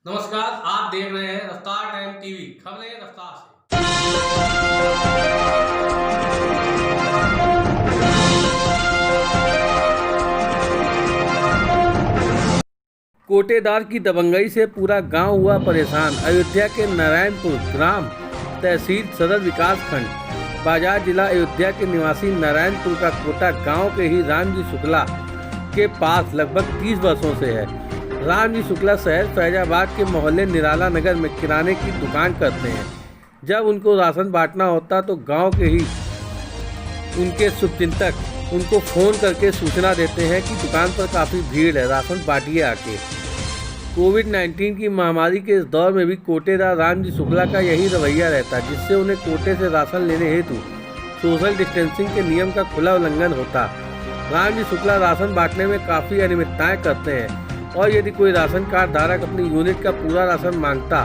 नमस्कार, आप देख रहे हैं रफ्तार टाइम टीवी, खबरें रफ्तार से। कोटेदार की दबंगई से पूरा गांव हुआ परेशान। अयोध्या के नारायणपुर ग्राम तहसील सदर विकास खंड बाजार जिला अयोध्या के निवासी नारायणपुर का कोटा गांव के ही रामजी शुक्ला के पास लगभग 30 वर्षों से है। रामजी शुक्ला शहर फैजाबाद के मोहल्ले निराला नगर में किराने की दुकान करते हैं। जब उनको राशन बांटना होता तो गांव के ही उनके शुभचिंतक उनको फ़ोन करके सूचना देते हैं कि दुकान पर काफ़ी भीड़ है, राशन बांटिए आके। कोविड-19 की महामारी के इस दौर में भी कोटेदार रामजी शुक्ला का यही रवैया रहता, जिससे उन्हें कोटे से राशन लेने हेतु सोशल डिस्टेंसिंग के नियम का खुला उल्लंघन होता। रामजी शुक्ला राशन बांटने में काफ़ी अनियमितताएं करते हैं और यदि कोई राशन कार्ड धारक अपनी यूनिट का पूरा राशन मांगता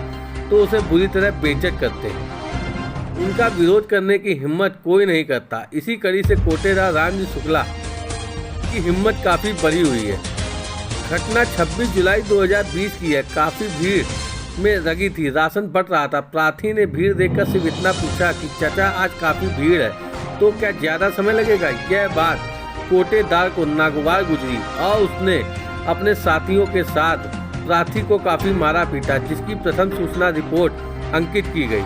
तो उसे बुरी तरह बेइज्जत करते। उनका विरोध करने की हिम्मत कोई नहीं करता। इसी कड़ी से कोटेदार रामजी शुक्ला की हिम्मत काफ़ी बढ़ी हुई है। घटना 26 जुलाई 2020 की है। काफ़ी भीड़ में लगी थी, राशन बंट रहा था। प्रार्थी ने भीड़ देखकर सिर्फ इतना पूछा कि चाचा आज काफ़ी भीड़ है तो क्या ज़्यादा समय लगेगा। यह बात कोटेदार को नागवार गुजरी और उसने अपने साथियों के साथ प्रार्थी को काफ़ी मारा पीटा, जिसकी प्रथम सूचना रिपोर्ट अंकित की गई।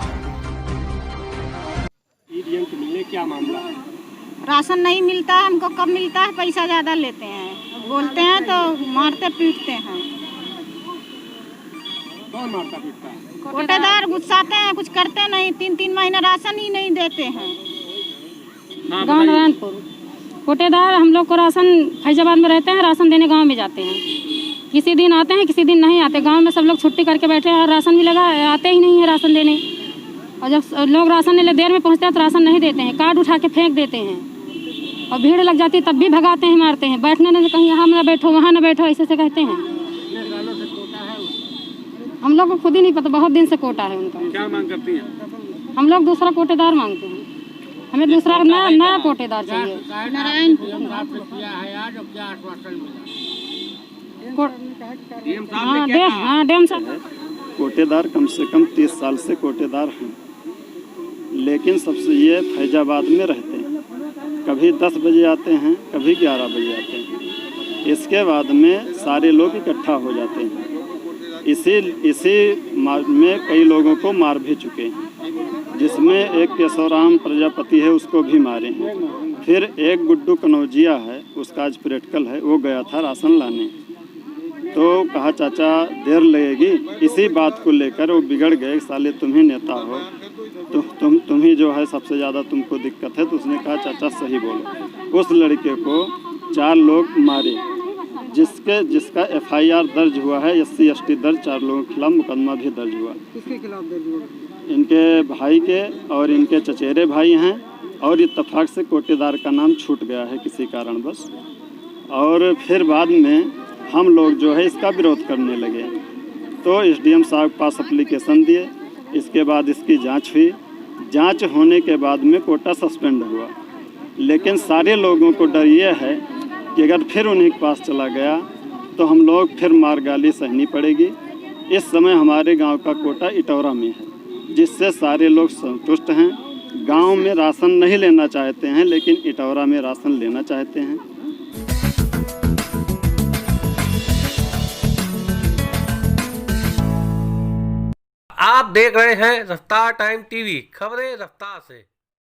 ईवीएम के मिलने क्या मामला है? राशन नहीं मिलता है, हमको कब मिलता है, पैसा ज़्यादा लेते हैं, बोलते हैं तो मारते पीटते हैं। कौन मारता पीटता है? कोटेदार गुस्साते हैं, कुछ करते नहीं। 3-3 महीना राशन ही नहीं देते हैं। गाँव नारायणपुर कोटेदार हम लोग को राशन फैजाबाद में रहते हैं, राशन देने गांव में जाते हैं। किसी दिन आते हैं, किसी दिन नहीं आते। गांव में सब लोग छुट्टी करके बैठे हैं और राशन भी लगा आते ही नहीं है राशन देने। और जब लोग राशन लेने देर में पहुंचते हैं तो राशन नहीं देते हैं, कार्ड उठा के फेंक देते हैं। और भीड़ लग जाती है तब भी भगाते हैं, मारते हैं। बैठने नहीं, कहीं यहाँ ना बैठो वहाँ ना बैठो, ऐसे से कहते हैं। हम लोग को खुद ही नहीं पता, बहुत दिन से कोटा है उनका। क्या मांग करती हैं? हम लोग दूसरा कोटेदार मांगते हैं। हमें दूसरा नया कोटेदार चाहिए। नारायण डैम साहब कोटेदार कम से कम 30 साल से कोटेदार हैं, लेकिन सबसे ये फैजाबाद में रहते हैं। कभी 10 बजे आते हैं, कभी 11 बजे आते हैं। इसके बाद में सारे लोग इकट्ठा हो जाते हैं। इसी में कई लोगों को मार भी चुके हैं, जिसमें एक केशवराम प्रजापति है, उसको भी मारे हैं। फिर एक गुड्डू कनौजिया है, उसका आज प्रैक्टिकल है, वो गया था राशन लाने, तो कहा चाचा देर लगेगी। इसी बात को लेकर वो बिगड़ गए, साले तुम ही नेता हो, तो तुम ही जो है सबसे ज़्यादा तुमको दिक्कत है। तो उसने कहा चाचा सही बोलो। उस लड़के को 4 लोग मारे, जिसका FIR दर्ज हुआ है, SC ST दर्ज। 4 लोगों के खिलाफ मुकदमा भी दर्ज हुआ। किसके खिलाफ दर्ज हुआ? इनके भाई के और इनके चचेरे भाई हैं, और इत्तेफाक से कोटेदार का नाम छूट गया है किसी कारणवश। और फिर बाद में हम लोग जो है इसका विरोध करने लगे, तो SDM साहब के पास एप्लीकेशन दिए। इसके बाद इसकी जांच हुई। जांच होने के बाद में कोटा सस्पेंड हुआ। लेकिन सारे लोगों को डर ये है कि अगर फिर उन्हीं के पास चला गया तो हम लोग फिर मार गाली सहनी पड़ेगी। इस समय हमारे गांव का कोटा इटौरा में है, जिससे सारे लोग संतुष्ट हैं। गांव में राशन नहीं लेना चाहते हैं, लेकिन इटौरा में राशन लेना चाहते हैं। आप देख रहे हैं रफ्तार टाइम टीवी, खबरें रफ्तार से।